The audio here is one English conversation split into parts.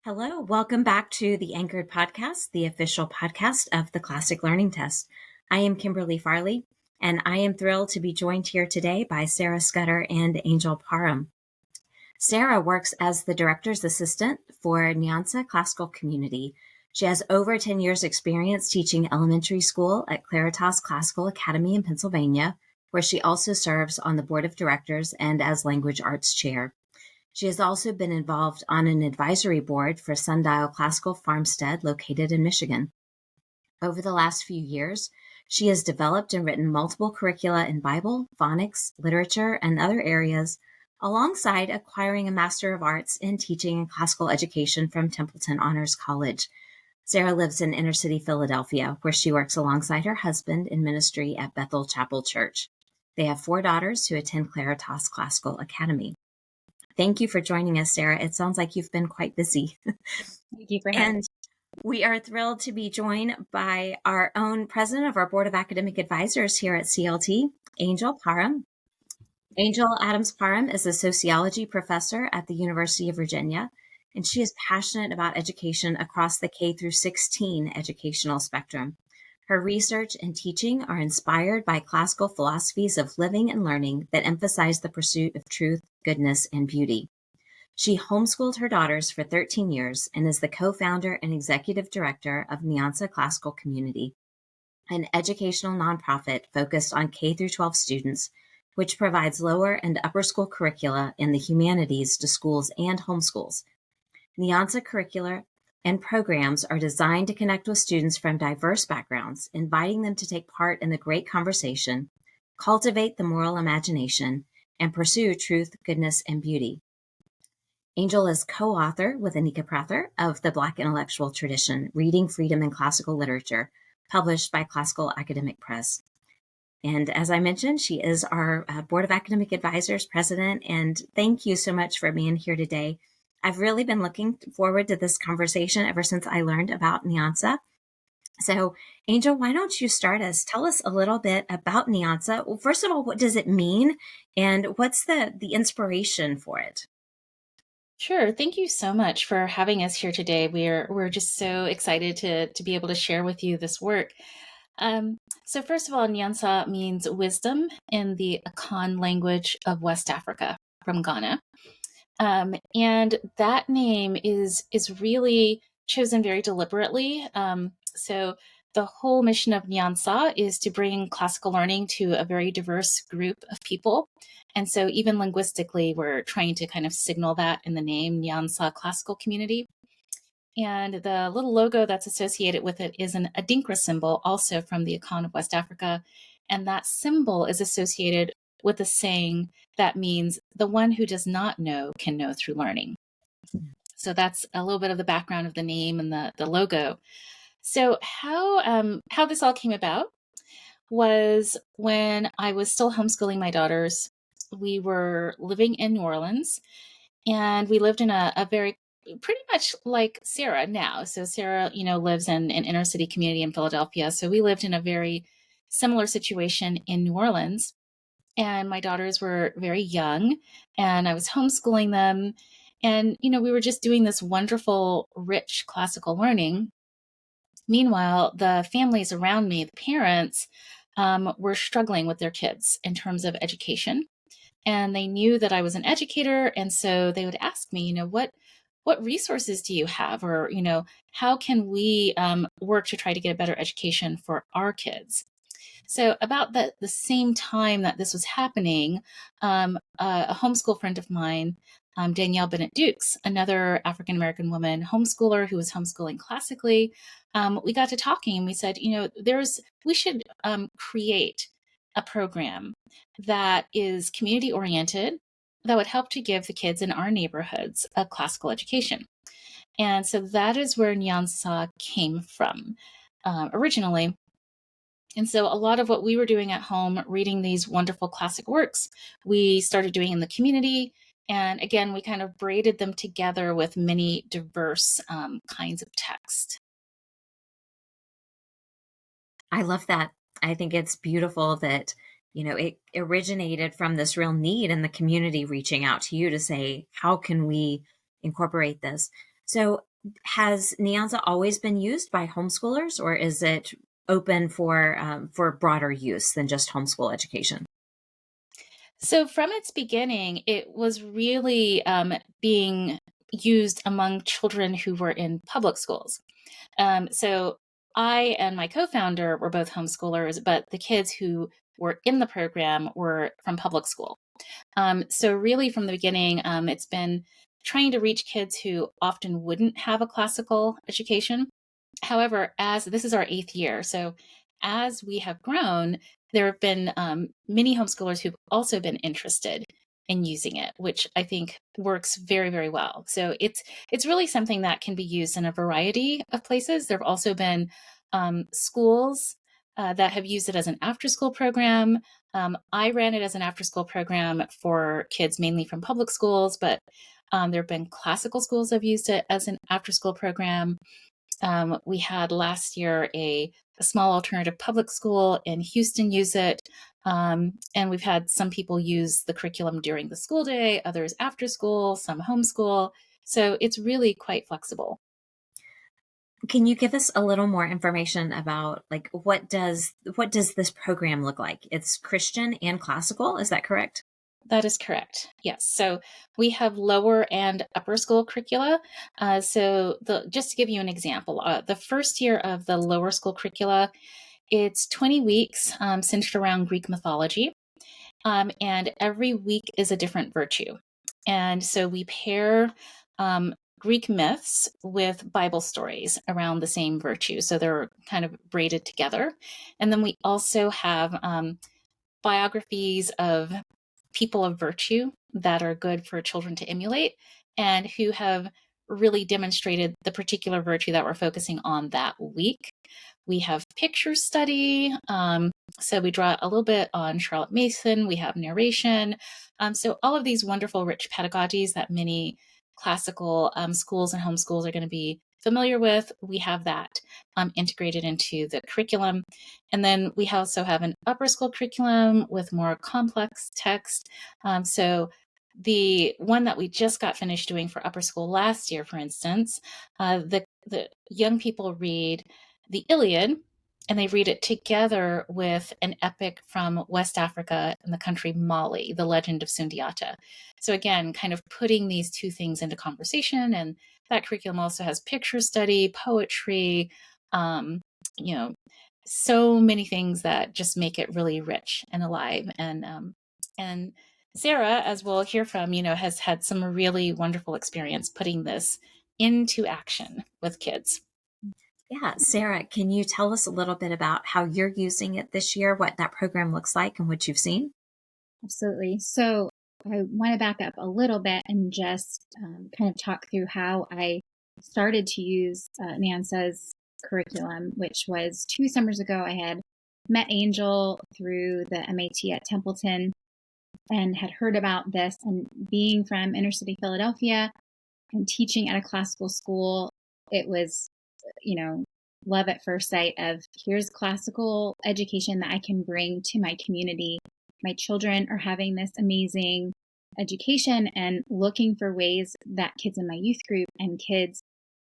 Hello, welcome back to the Anchored Podcast, the official podcast of the Classic Learning Test. I am Kimberly Farley, and I am thrilled to be joined here today by Sarah Scudder and Angel Parham. Sarah works as the director's assistant for Nyansa Classical Community. She has over 10 years experience teaching elementary school at Claritas Classical Academy in Pennsylvania, where she also serves on the board of directors and as language arts chair. She has also been involved on an advisory board for Sundial Classical Farmstead located in Michigan. Over the last few years, she has developed and written multiple curricula in Bible, phonics, literature, and other areas, alongside acquiring a Master of Arts in Teaching and Classical Education from Templeton Honors College. Sarah lives in inner city Philadelphia, where she works alongside her husband in ministry at Bethel Chapel Church. They have 4 daughters who attend Claritas Classical Academy. Thank you for joining us, Sarah. It sounds like you've been quite busy. Thank you for having me. And we are thrilled to be joined by our own president of our Board of Academic Advisors here at CLT, Angel Parham. Angel Adams Parham is a sociology professor at the University of Virginia, and she is passionate about education across the K through 16 educational spectrum. Her research and teaching are inspired by classical philosophies of living and learning that emphasize the pursuit of truth, goodness, and beauty. She homeschooled her daughters for 13 years and is the co-founder and executive director of Nyansa Classical Community, an educational nonprofit focused on K through 12 students, which provides lower and upper school curricula in the humanities to schools and homeschools. Nyansa curricula and programs are designed to connect with students from diverse backgrounds, inviting them to take part in the great conversation, cultivate the moral imagination, and pursue truth, goodness, and beauty. Angel is co-author with Anika Prather of The Black Intellectual Tradition, Reading Freedom in Classical Literature, published by Classical Academic Press. And as I mentioned, she is our Board of Academic Advisors president, and thank you so much for being here today. I've really been looking forward to this conversation ever since I learned about Nyansa. So, Angel, why don't you start us? Tell us a little bit about Nyansa. Well, first of all, what does it mean, and what's the inspiration for it? Sure. Thank you so much for having us here today. We're just so excited to be able to share with you this work. So first of all, Nyansa means wisdom in the Akan language of West Africa, from Ghana. And that name is really chosen very deliberately. So the whole mission of Nyansa is to bring classical learning to a very diverse group of people. And so even linguistically, we're trying to kind of signal that in the name, Nyansa Classical Community. And the little logo that's associated with it is an Adinkra symbol, also from the Akan of West Africa. And that symbol is associated with a saying that means the one who does not know can know through learning. So that's a little bit of the background of the name and the logo. So how this all came about was when I was still homeschooling my daughters. We were living in New Orleans, and we lived in a very pretty much like Sarah now. So Sarah, lives in an inner city community in Philadelphia. So we lived in a very similar situation in New Orleans. And my daughters were very young, and I was homeschooling them. And, we were just doing this wonderful, rich classical learning. Meanwhile, the families around me, the parents, were struggling with their kids in terms of education. And they knew that I was an educator. And so they would ask me, what resources do you have? Or, how can we work to try to get a better education for our kids? So about the same time that this was happening, a homeschool friend of mine, Danielle Bennett Dukes, another African-American woman homeschooler who was homeschooling classically, we got to talking and we said, we should create a program that is community oriented that would help to give the kids in our neighborhoods a classical education. And so that is where Nyansa came from originally. And so a lot of what we were doing at home, reading these wonderful classic works, we started doing in the community. And again, we kind of braided them together with many diverse kinds of text. I love that. I think it's beautiful that, it originated from this real need in the community reaching out to you to say, how can we incorporate this? So Has Nyansa always been used by homeschoolers, or is it open for broader use than just homeschool education? So from its beginning, it was really being used among children who were in public schools. So I and my co-founder were both homeschoolers, but the kids who were in the program were from public school. So really from the beginning, it's been trying to reach kids who often wouldn't have a classical education. However, as this is our 8th year, so as we have grown, there have been many homeschoolers who've also been interested in using it, which I think works very, very well. So it's really something that can be used in a variety of places. There have also been schools that have used it as an after-school program. I ran it as an after-school program for kids mainly from public schools, but there have been classical schools that have used it as an after-school program. We had last year a small alternative public school in Houston use it. And we've had some people use the curriculum during the school day, others after school, some homeschool. So it's really quite flexible. Can you give us a little more information about like what does this program look like? It's Christian and classical, is that correct? That is correct. Yes. So we have lower and upper school curricula. Just to give you an example, the first year of the lower school curricula, it's 20 weeks centered around Greek mythology. And every week is a different virtue. And so we pair Greek myths with Bible stories around the same virtue. So they're kind of braided together. And then we also have biographies of people of virtue that are good for children to emulate and who have really demonstrated the particular virtue that we're focusing on that week. We have picture study. So we draw a little bit on Charlotte Mason. We have narration. So all of these wonderful, rich pedagogies that many classical schools and homeschools are going to be familiar with, we have that integrated into the curriculum. And then we also have an upper school curriculum with more complex text. So the one that we just got finished doing for upper school last year, for instance, the young people read the Iliad, and they read it together with an epic from West Africa and the country Mali, the legend of Sundiata. So again, kind of putting these two things into conversation. And that curriculum also has picture study, poetry, um, you know, so many things that just make it really rich and alive. And Sarah, as we'll hear from, has had some really wonderful experience putting this into action with kids. Yeah, Sarah, can you tell us a little bit about how you're using it this year, what that program looks like, and what you've seen? Absolutely. So I want to back up a little bit and just kind of talk through how I started to use Nyansa's curriculum, which was 2 summers ago. I had met Angel through the MAT at Templeton and had heard about this, and being from inner city Philadelphia and teaching at a classical school, it was, love at first sight of here's classical education that I can bring to my community. My children are having this amazing education and looking for ways that kids in my youth group and kids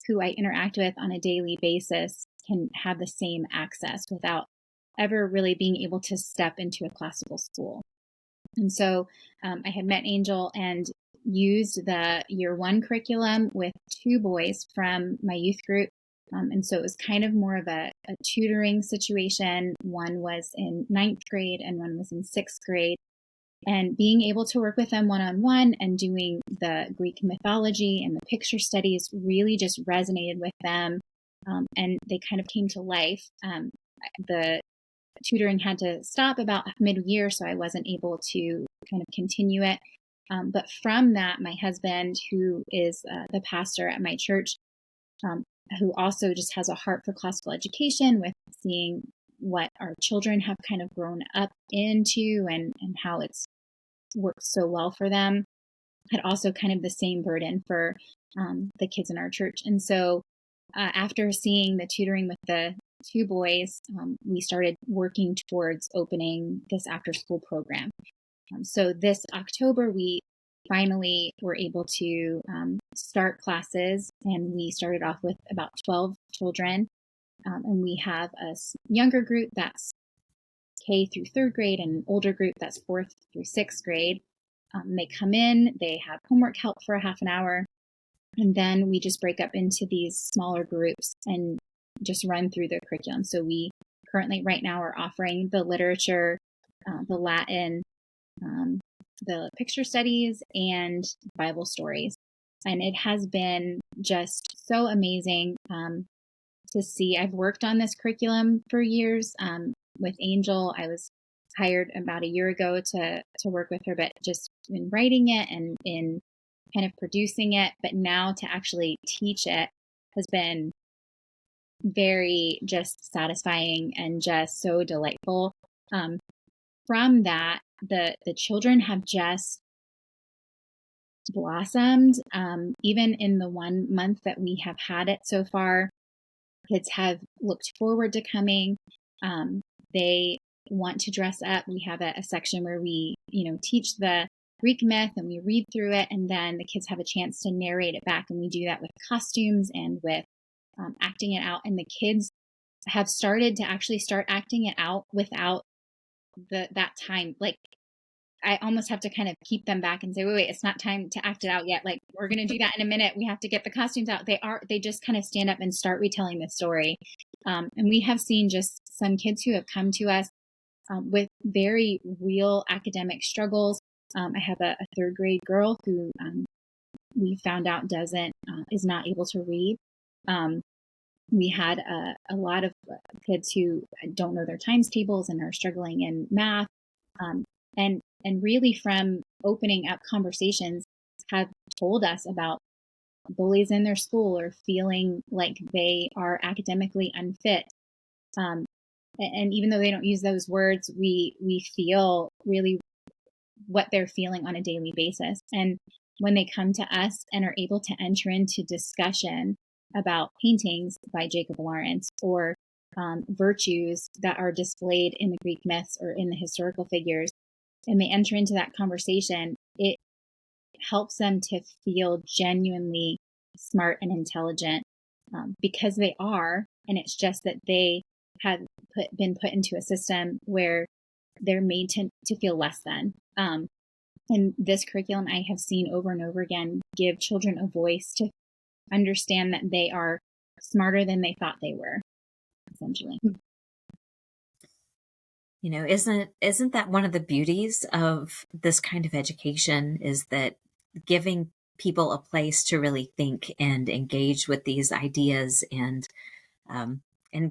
who I interact with on a daily basis can have the same access without ever really being able to step into a classical school. And so I had met Angel and used the year one curriculum with 2 boys from my youth group. And so it was kind of more of a tutoring situation. One was in 9th grade and one was in 6th grade. And being able to work with them one-on-one and doing the Greek mythology and the picture studies really just resonated with them. And they kind of came to life. The tutoring had to stop about mid-year, so I wasn't able to kind of continue it. But from that, my husband, who is the pastor at my church, who also just has a heart for classical education, with seeing what our children have kind of grown up into and how it's worked so well for them, had also kind of the same burden for the kids in our church. And so after seeing the tutoring with the 2 boys, we started working towards opening this after school program. So this October, we finally were able to start classes, and we started off with about 12 children. And we have a younger group that's K through third grade and an older group that's fourth through sixth grade. They come in, they have homework help for a half an hour, and then we just break up into these smaller groups and just run through the curriculum. So we currently right now are offering the literature, the Latin, the picture studies, and Bible stories. And it has been just so amazing to see. I've worked on this curriculum for years with Angel. I was hired about a year ago to work with her, but just in writing it and in kind of producing it. But now to actually teach it has been very just satisfying and just so delightful. From that, the children have just blossomed. Even in the 1 month that we have had it so far, kids have looked forward to coming. They want to dress up. We have a section where we, teach the Greek myth and we read through it, and then the kids have a chance to narrate it back. And we do that with costumes and with acting it out. And the kids have started to actually start acting it out without that time. Like, I almost have to kind of keep them back and say, wait, it's not time to act it out yet. Like, we're going to do that in a minute. We have to get the costumes out. They just kind of stand up and start retelling the story. And we have seen just some kids who have come to us with very real academic struggles. I have a third grade girl who we found out is not able to read. We had a lot of kids who don't know their times tables and are struggling in math. And really, from opening up conversations, have told us about bullies in their school or feeling like they are academically unfit. And even though they don't use those words, we feel really what they're feeling on a daily basis. And when they come to us and are able to enter into discussion about paintings by Jacob Lawrence or virtues that are displayed in the Greek myths or in the historical figures, and they enter into that conversation, it helps them to feel genuinely smart and intelligent because they are. And it's just that they have been put into a system where they're made to feel less than. And this curriculum I have seen over and over again give children a voice to understand that they are smarter than they thought they were, essentially. Isn't that one of the beauties of this kind of education, is that giving people a place to really think and engage with these ideas and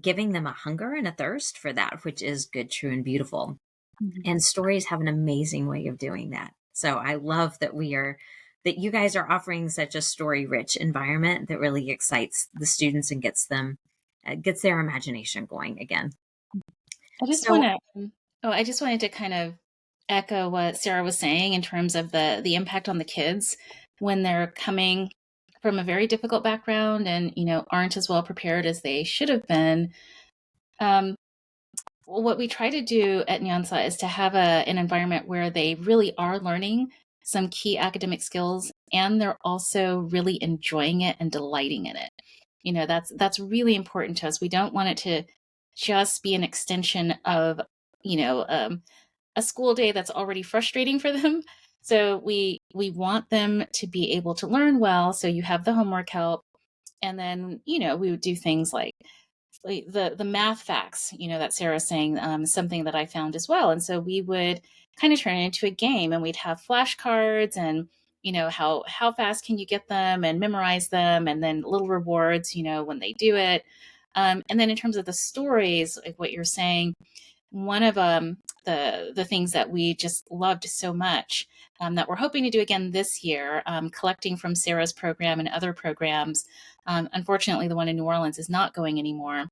giving them a hunger and a thirst for that, which is good, true, and beautiful. Mm-hmm. And stories have an amazing way of doing that. So I love that you guys are offering such a story-rich environment that really excites the students and gets their imagination going again. I just wanted to kind of echo what Sarah was saying in terms of the impact on the kids when they're coming from a very difficult background and, aren't as well prepared as they should have been. What we try to do at Nyansa is to have an environment where they really are learning some key academic skills, and they're also really enjoying it and delighting in it. That's really important to us. We don't want it to just be an extension of, a school day that's already frustrating for them. So we want them to be able to learn well. So you have the homework help, and then, we would do things like the math facts, that Sarah's saying, something that I found as well. And so we would kind of turn it into a game, and we'd have flashcards and, how fast can you get them and memorize them, and then little rewards, when they do it. And then in terms of the stories, like what you're saying, one of the things that we just loved so much that we're hoping to do again this year, collecting from Sarah's program and other programs. Unfortunately, the one in New Orleans is not going anymore.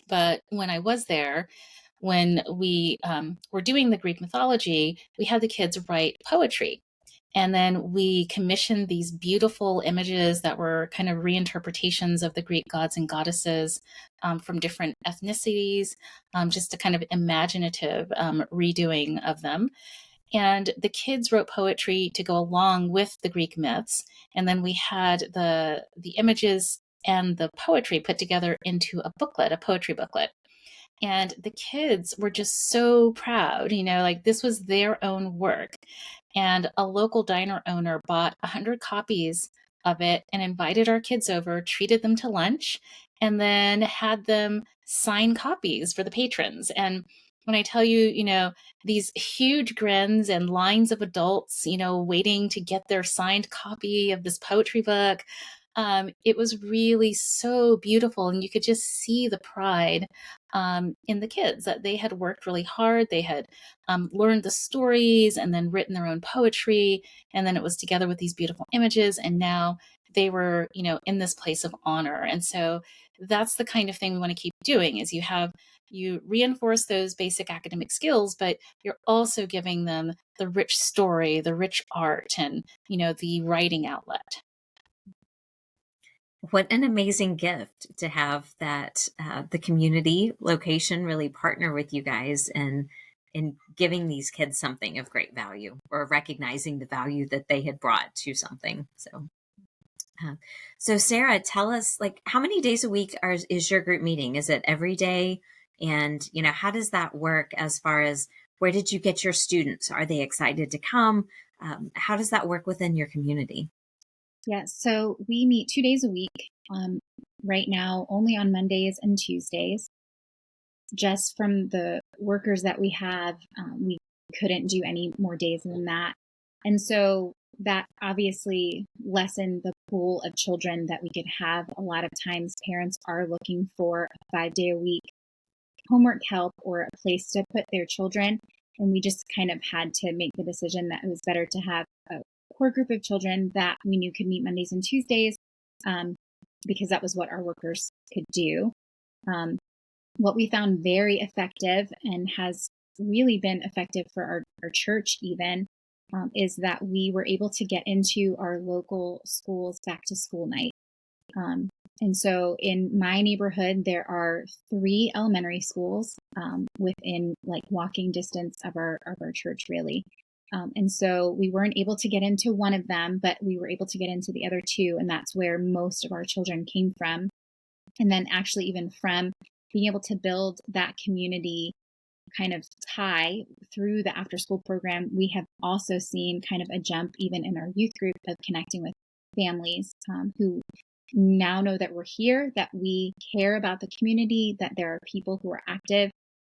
But when I was there, when we were doing the Greek mythology, we had the kids write poetry. And then we commissioned these beautiful images that were kind of reinterpretations of the Greek gods and goddesses from different ethnicities, just a kind of imaginative redoing of them. And the kids wrote poetry to go along with the Greek myths. And then we had the images and the poetry put together into a booklet, a poetry booklet. And the kids were just so proud, like this was their own work. And a local diner owner bought 100 copies of it and invited our kids over, treated them to lunch, and then had them sign copies for the patrons. And when I tell you, these huge grins and lines of adults, waiting to get their signed copy of this poetry book, it was really so beautiful. And you could just see the pride in the kids, that they had worked really hard. They had learned the stories and then written their own poetry. And then it was together with these beautiful images. And now they were, in this place of honor. And so that's the kind of thing we want to keep doing, is you reinforce those basic academic skills, but you're also giving them the rich story, the rich art, and, the writing outlet. What an amazing gift to have that the community location really partner with you guys in giving these kids something of great value, or recognizing the value that they had brought to something. So Sarah, tell us, like, how many days a week is your group meeting? Is it every day? And, how does that work as far as where did you get your students? Are they excited to come? How does that work within your community? Yeah, so we meet 2 days a week. Right now, only on Mondays and Tuesdays. Just from the workers that we have, we couldn't do any more days than that. And so that obviously lessened the pool of children that we could have. A lot of times parents are looking for a 5-day-a-week homework help or a place to put their children. And we just kind of had to make the decision that it was better to have a core group of children that we knew could meet Mondays and Tuesdays, because that was what our workers could do. What we found very effective, and has really been effective for our church even, is that we were able to get into our local schools back to school night. And so in my neighborhood, there are 3 elementary schools within like walking distance of our church, really. And so we weren't able to get into one of them, but we were able to get into the other 2. And that's where most of our children came from. And then actually even from being able to build that community kind of tie through the after school program, we have also seen kind of a jump even in our youth group of connecting with families who now know that we're here, that we care about the community, that there are people who are active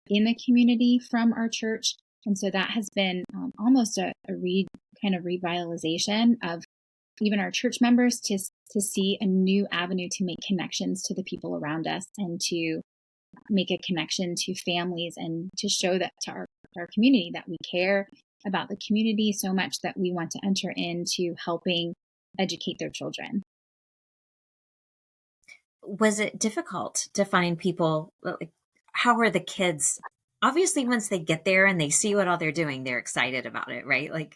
in the community from our church. And so that has been almost a kind of revitalization of even our church members to see a new avenue to make connections to the people around us, and to make a connection to families, and to show that to our community that we care about the community so much that we want to enter into helping educate their children. Was it difficult to find people? Like, how are the kids? Obviously, once they get there and they see what all they're doing, they're excited about it, right? Like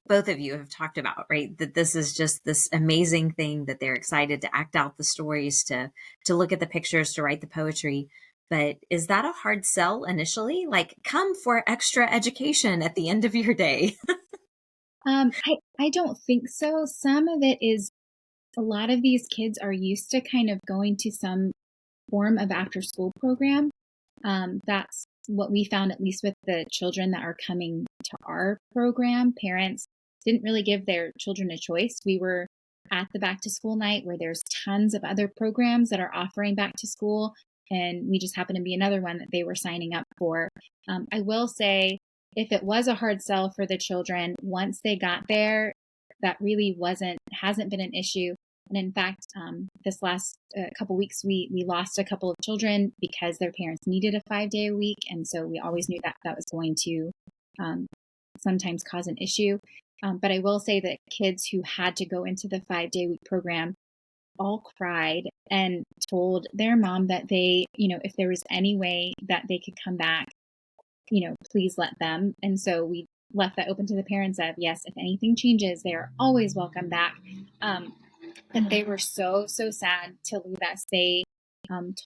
both of you have talked about, right? That this is just this amazing thing, that they're excited to act out the stories, to look at the pictures, to write the poetry. But is that a hard sell initially? Like, come for extra education at the end of your day? I don't think so. Some of it is, a lot of these kids are used to kind of going to some form of after school program. That's what we found, at least with the children that are coming to our program. Parents didn't really give their children a choice. We were at the back to school night where there's tons of other programs that are offering back to school, and we just happened to be another one that they were signing up for. I will say, if it was a hard sell for the children, once they got there, that really hasn't been an issue. And in fact, this last couple weeks, we lost a couple of children because their parents needed a 5-day-a-week. And so we always knew that was going to sometimes cause an issue. But I will say that kids who had to go into the 5-day-a-week program all cried and told their mom that they, if there was any way that they could come back, please let them. And so we left that open to the parents of, yes, if anything changes, they are always welcome back. And they were so sad to leave us. They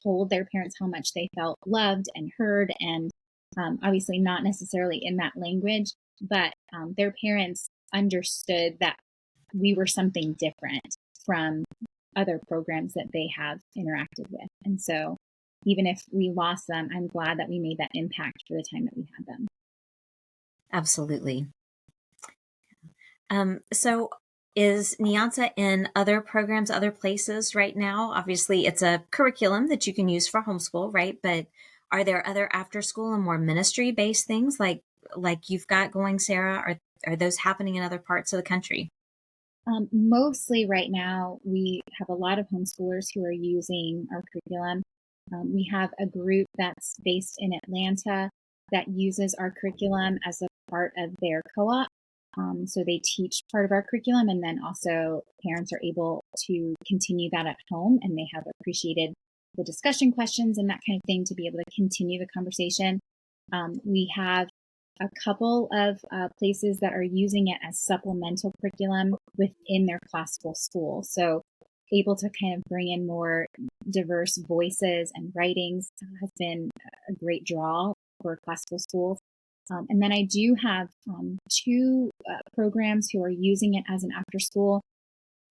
told their parents how much they felt loved and heard, and obviously not necessarily in that language, but their parents understood that we were something different from other programs that they have interacted with. And so even if we lost them, I'm glad that we made that impact for the time that we had them. Absolutely. So is Nyansa in other programs, other places right now? Obviously, it's a curriculum that you can use for homeschool, right? But are there other after school and more ministry based things like you've got going, Sarah? Are those happening in other parts of the country? Mostly right now, we have a lot of homeschoolers who are using our curriculum. We have a group that's based in Atlanta that uses our curriculum as a part of their co-op. So they teach part of our curriculum, and then also parents are able to continue that at home, and they have appreciated the discussion questions and that kind of thing to be able to continue the conversation. We have a couple of places that are using it as supplemental curriculum within their classical school. So able to kind of bring in more diverse voices and writings has been a great draw for classical schools. And then I do have two programs who are using it as an after school.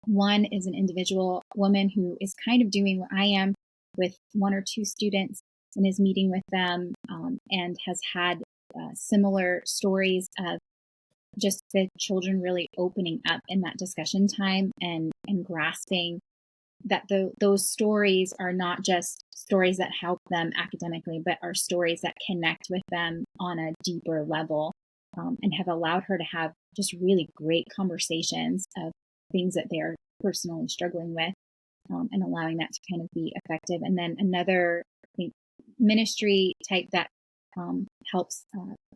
One is an individual woman who is kind of doing what I am with one or two students and is meeting with them and has had similar stories of just the children really opening up in that discussion time and grasping that those stories are not just stories that help them academically, but are stories that connect with them on a deeper level, and have allowed her to have just really great conversations of things that they're personally struggling with, and allowing that to kind of be effective. And then another, I think, ministry type that helps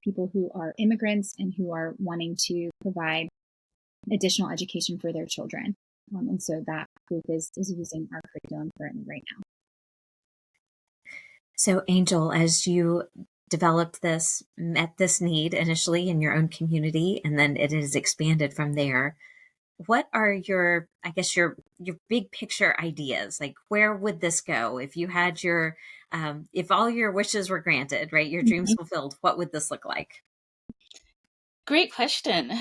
people who are immigrants and who are wanting to provide additional education for their children. And so that group is using our curriculum currently right now. So, Angel, as you developed this, met this need initially in your own community, and then it has expanded from there, what are your, I guess, your big picture ideas? Like, where would this go if you had if all your wishes were granted, right? Your dreams fulfilled, what would this look like? Great question.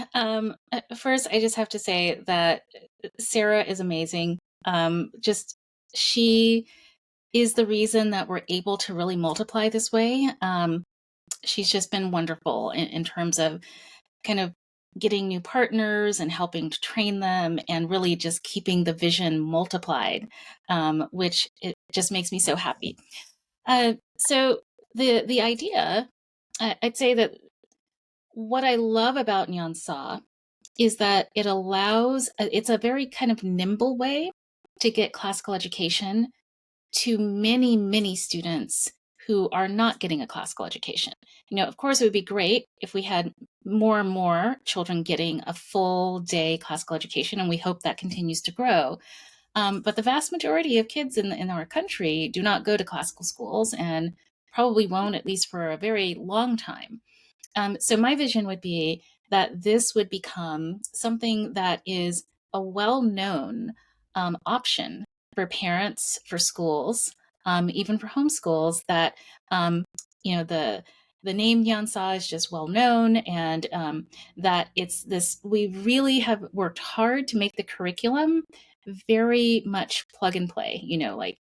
First, I just have to say that Sarah is amazing. She is the reason that we're able to really multiply this way. She's just been wonderful in terms of kind of getting new partners and helping to train them and really just keeping the vision multiplied, which it just makes me so happy. So the idea, I'd say that what I love about Nyansa is that it allows, it's a very kind of nimble way to get classical education to many, many students who are not getting a classical education. Of course, it would be great if we had more and more children getting a full day classical education, and we hope that continues to grow. But the vast majority of kids in our country do not go to classical schools and probably won't, at least for a very long time. So my vision would be that this would become something that is a well-known option for parents, for schools, even for homeschools, that the name Nyansa is just well known, and that it's this. We really have worked hard to make the curriculum very much plug and play. Like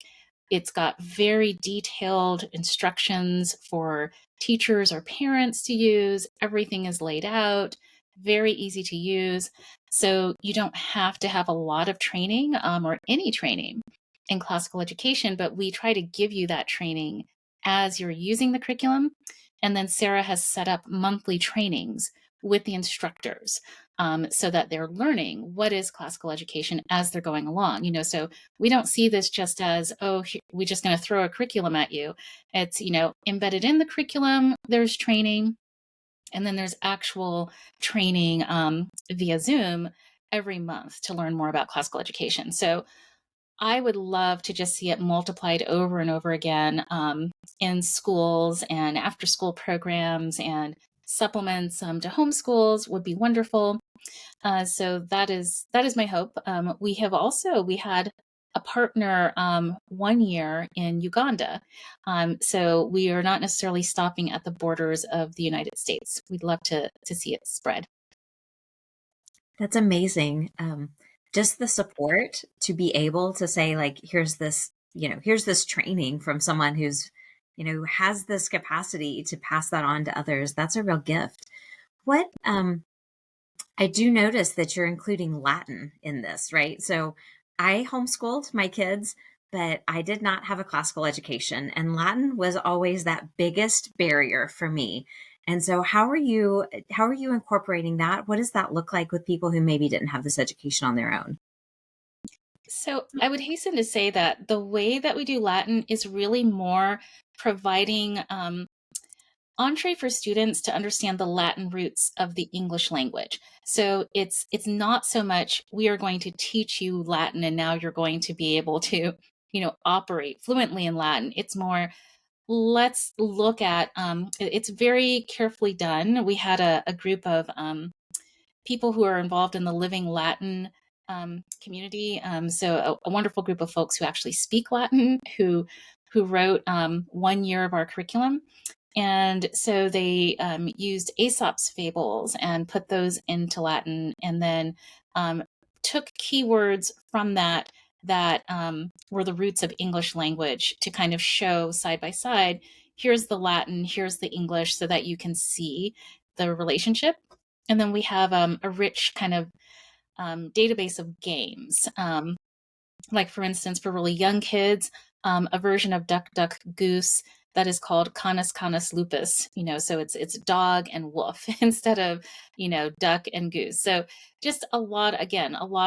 it's got very detailed instructions for teachers or parents to use. Everything is laid out, very easy to use. So you don't have to have a lot of training or any training in classical education, but we try to give you that training as you're using the curriculum. And then Sarah has set up monthly trainings with the instructors so that they're learning what is classical education as they're going along. So we don't see this just as, we're just going to throw a curriculum at you. It's, embedded in the curriculum, there's training, and then there's actual training via Zoom every month to learn more about classical education. So I would love to just see it multiplied over and over again in schools and after school programs, and supplements to homeschools would be wonderful. So that is my hope. We had a partner 1 year in Uganda. So we are not necessarily stopping at the borders of the United States. We'd love to see it spread. That's amazing. Just the support to be able to say, like, here's this, here's this training from someone who's, has this capacity to pass that on to others. That's a real gift. What, I do notice that you're including Latin in this, right? So I homeschooled my kids, but I did not have a classical education, and Latin was always that biggest barrier for me. And so how are you incorporating that? What does that look like with people who maybe didn't have this education on their own? So I would hasten to say that the way that we do Latin is really more providing entree for students to understand the Latin roots of the English language. So it's not so much we are going to teach you Latin and now you're going to be able to, operate fluently in Latin. It's more, let's look at it's very carefully done. We had a group of people who are involved in the Living Latin community. So a wonderful group of folks who actually speak Latin, who wrote 1 year of our curriculum. And so they used Aesop's fables and put those into Latin, and then took keywords from that were the roots of English language to kind of show side by side. Here's the Latin, here's the English, so that you can see the relationship. And then we have a rich kind of database of games. Like, for instance, for really young kids, a version of Duck, Duck, Goose that is called Canis, Canis, Lupus. So it's dog and wolf instead of duck and goose. So just a lot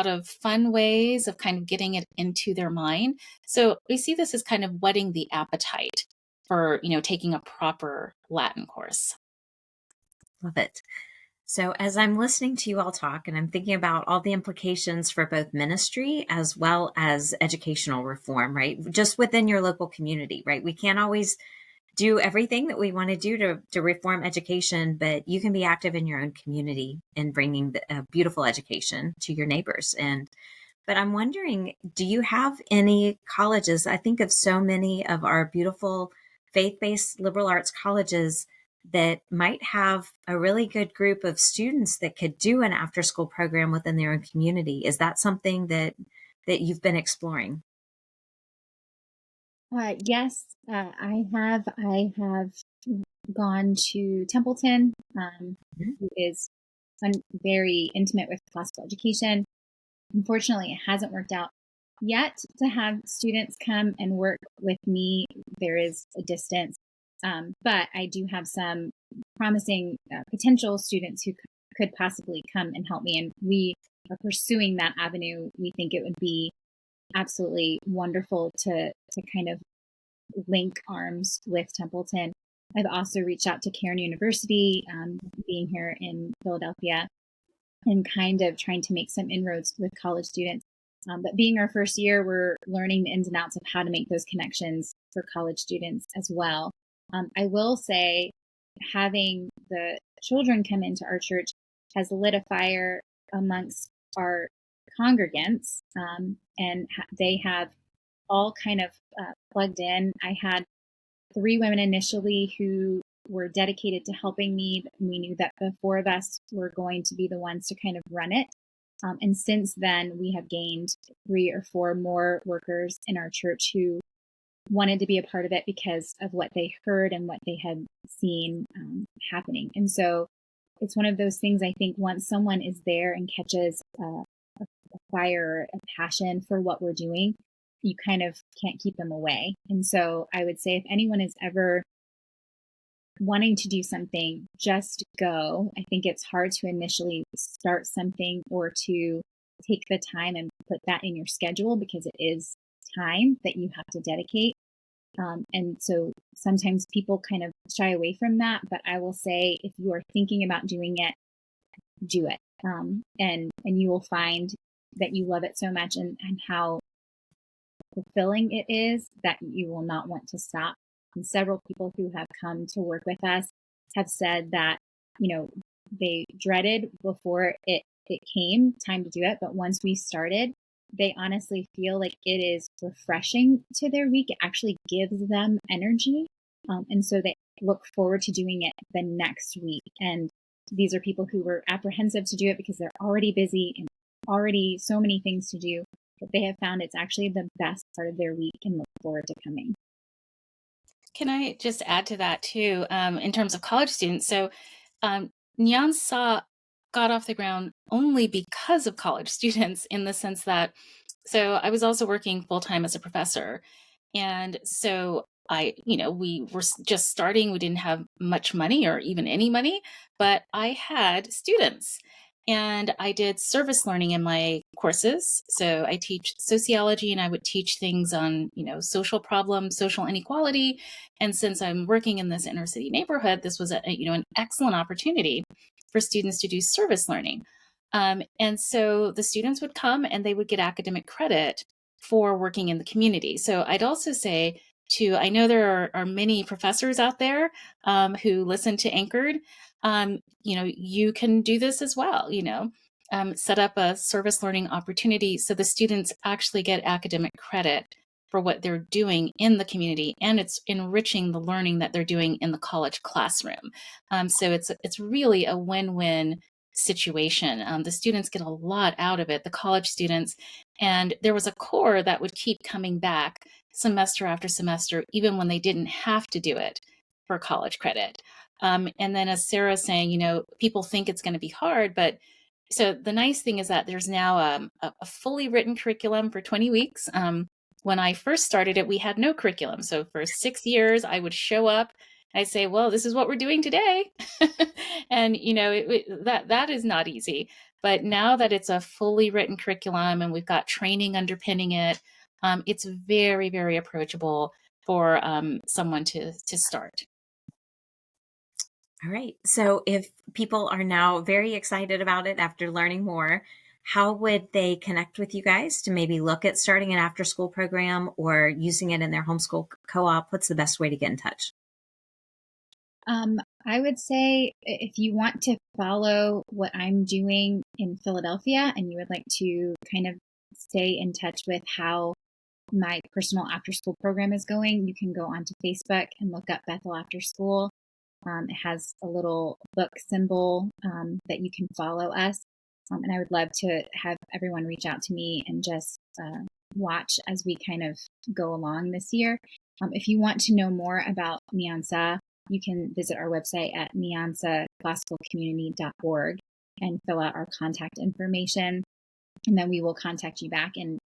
of fun ways of kind of getting it into their mind. So we see this as kind of whetting the appetite for taking a proper Latin course. Love it. So as I'm listening to you all talk and I'm thinking about all the implications for both ministry as well as educational reform, right? Just within your local community, right? We can't always do everything that we want to do to reform education, but you can be active in your own community in bringing a beautiful education to your neighbors. But I'm wondering, do you have any colleges? I think of so many of our beautiful faith-based liberal arts colleges that might have a really good group of students that could do an after-school program within their own community. Is that something that you've been exploring? Yes, I have. I have gone to Templeton, Mhm. who is very intimate with classical education. Unfortunately, it hasn't worked out yet to have students come and work with me. There is a distance, but I do have some promising potential students who could possibly come and help me, and we are pursuing that avenue. We think it would be absolutely wonderful to kind of link arms with Templeton. I've also reached out to Cairn University, being here in Philadelphia, and kind of trying to make some inroads with college students. But being our first year, we're learning the ins and outs of how to make those connections for college students as well. I will say, having the children come into our church has lit a fire amongst our congregants, and they have all kind of plugged in. I had 3 women initially who were dedicated to helping me. We knew that the 4 of us were going to be the ones to kind of run it. And since then, we have gained 3 or 4 more workers in our church who wanted to be a part of it because of what they heard and what they had seen happening. And so it's one of those things, I think, once someone is there and catches a fire, a passion for what we're doing, you kind of can't keep them away. And so I would say if anyone is ever wanting to do something, just go. I think it's hard to initially start something or to take the time and put that in your schedule because it is time that you have to dedicate. And so sometimes people kind of shy away from that. But I will say, if you are thinking about doing it, do it. And you will find that you love it so much and how fulfilling it is that you will not want to stop. And several people who have come to work with us have said that, they dreaded before it came time to do it. But once we started, they honestly feel like it is refreshing to their week. It actually gives them energy. And so they look forward to doing it the next week. And these are people who were apprehensive to do it because they're already busy and already so many things to do. But they have found it's actually the best part of their week and look forward to coming. Can I just add to that too, in terms of college students? So, Nyansa got off the ground only because of college students, in the sense that, so I was also working full time as a professor. And so we were just starting. We didn't have much money or even any money, but I had students. And I did service learning in my courses. So I teach sociology, and I would teach things on, social problems, social inequality. And since I'm working in this inner city neighborhood, this was an excellent opportunity for students to do service learning. And so the students would come and they would get academic credit for working in the community. So I'd also say I know there are many professors out there who listen to Anchored. You can do this as well, set up a service learning opportunity so the students actually get academic credit for what they're doing in the community, and it's enriching the learning that they're doing in the college classroom. So it's really a win-win situation. The students get a lot out of it, the college students, and there was a core that would keep coming back semester after semester, even when they didn't have to do it for college credit. And then, as Sarah's saying, people think it's going to be hard, but so the nice thing is that there's now a fully written curriculum for 20 weeks. When I first started it, we had no curriculum. So for 6 years, I would show up. I'd say, well, this is what we're doing today. And, that is not easy. But now that it's a fully written curriculum and we've got training underpinning it, it's very, very approachable for someone to start. All right. So if people are now very excited about it after learning more, how would they connect with you guys to maybe look at starting an after school program or using it in their homeschool co-op? What's the best way to get in touch? I would say if you want to follow what I'm doing in Philadelphia and you would like to kind of stay in touch with how my personal after school program is going, you can go onto Facebook and look up Bethel After School. It has a little book symbol that you can follow us. And I would love to have everyone reach out to me and just watch as we kind of go along this year. If you want to know more about Nyansa, you can visit our website at nyansaclassicalcommunity.org and fill out our contact information. And then we will contact you back and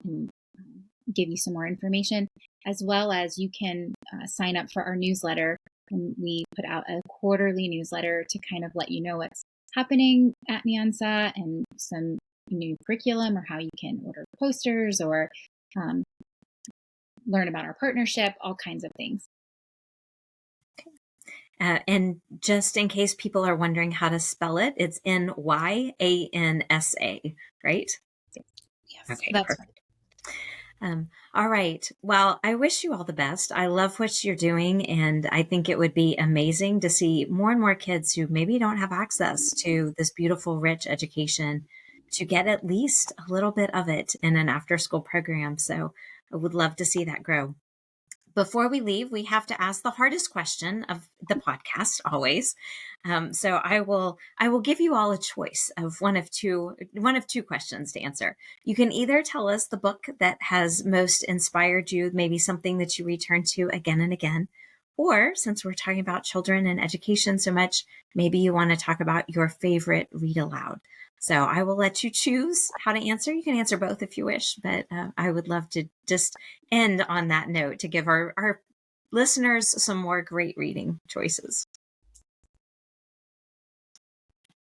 give you some more information, as well as you can sign up for our newsletter. And we put out a quarterly newsletter to kind of let you know what's happening at Nyansa and some new curriculum or how you can order posters or learn about our partnership, all kinds of things. And just in case people are wondering how to spell it, it's Nyansa, right? Yes, Okay, that's perfect. All right. Well, I wish you all the best. I love what you're doing, and I think it would be amazing to see more and more kids who maybe don't have access to this beautiful, rich education to get at least a little bit of it in an after-school program. So I would love to see that grow. Before we leave, we have to ask the hardest question of the podcast always. So I will give you all a choice of one of two questions to answer. You can either tell us the book that has most inspired you, maybe something that you return to again and again, or since we're talking about children and education so much, maybe you want to talk about your favorite read aloud. So I will let you choose how to answer. You can answer both if you wish, but I would love to just end on that note to give our listeners some more great reading choices.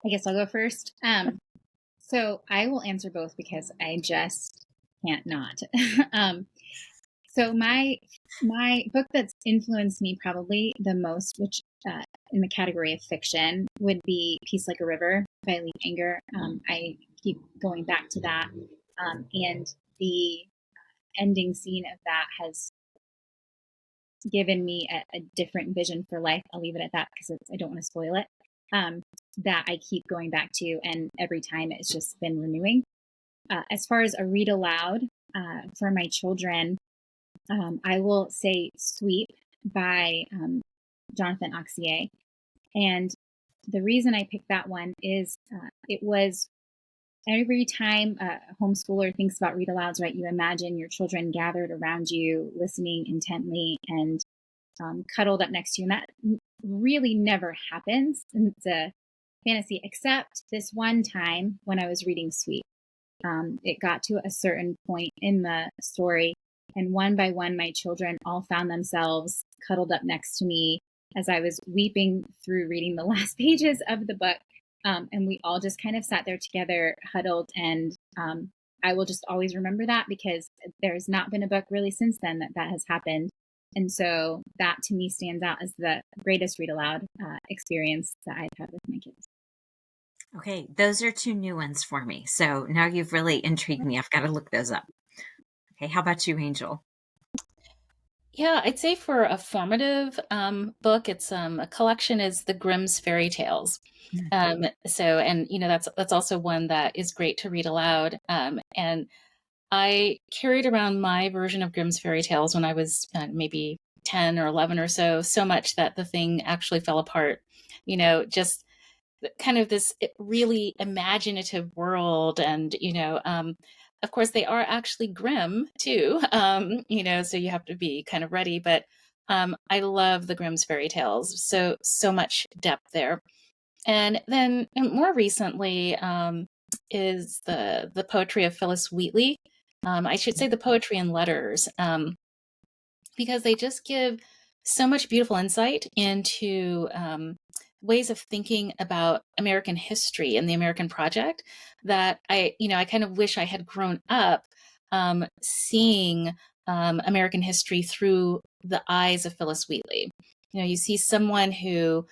I guess I'll go first. So I will answer both because I just can't not. So my book that's influenced me probably the most, which in the category of fiction, would be Peace Like a River by Lee Anger. I keep going back to that, and the ending scene of that has given me a different vision for life. I'll leave it at that because I don't want to spoil it. That I keep going back to, and every time it's just been renewing. As far as a read aloud for my children, I will say Sweep by Jonathan Auxier. And the reason I picked that one is it was every time a homeschooler thinks about read alouds, right, you imagine your children gathered around you, listening intently and cuddled up next to you. And that really never happens. And it's a fantasy, except this one time when I was reading Sweep. It got to a certain point in the story, and one by one, my children all found themselves cuddled up next to me as I was weeping through reading the last pages of the book. And we all just kind of sat there together, huddled. And I will just always remember that, because there's not been a book really since then that has happened. And so that to me stands out as the greatest read aloud experience that I've had with my kids. Okay, those are two new ones for me. So now you've really intrigued me. I've got to look those up. Okay, how about you, Angel? Yeah, I'd say for a formative book, it's a collection is the Grimm's Fairy Tales. So, and that's also one that is great to read aloud. And I carried around my version of Grimm's Fairy Tales when I was maybe 10 or 11 or so much that the thing actually fell apart. Just kind of this really imaginative world. And, of course, they are actually grim too, so you have to be kind of ready. But I love the Grimm's Fairy Tales. So much depth there. And then more recently is the poetry of Phyllis Wheatley. I should say the poetry and letters, because they just give so much beautiful insight into ways of thinking about American history and the American project that I kind of wish I had grown up seeing American history through the eyes of Phyllis Wheatley. You see someone who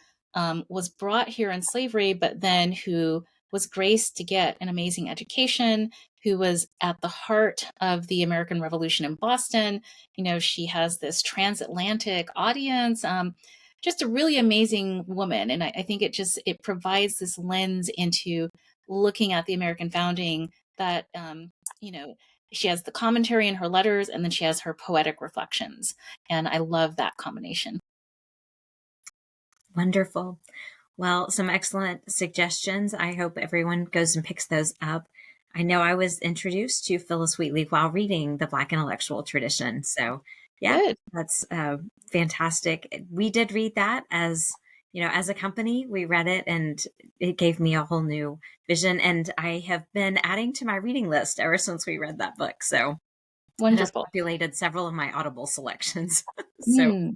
was brought here in slavery, but then who was graced to get an amazing education, who was at the heart of the American Revolution in Boston. She has this transatlantic audience, just a really amazing woman. And I think it provides this lens into looking at the American founding that, she has the commentary in her letters, and then she has her poetic reflections. And I love that combination. Wonderful. Well, some excellent suggestions. I hope everyone goes and picks those up. I know I was introduced to Phyllis Wheatley while reading the Black intellectual tradition. So yeah, Good. that's fantastic. We did read that as a company. We read it and it gave me a whole new vision. And I have been adding to my reading list ever since we read that book. So it has Wonderful. populated several of my Audible selections. So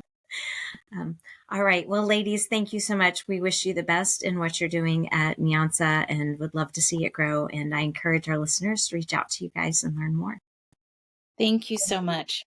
all right. Well, ladies, thank you so much. We wish you the best in what you're doing at Nyansa and would love to see it grow. And I encourage our listeners to reach out to you guys and learn more. Thank you so much.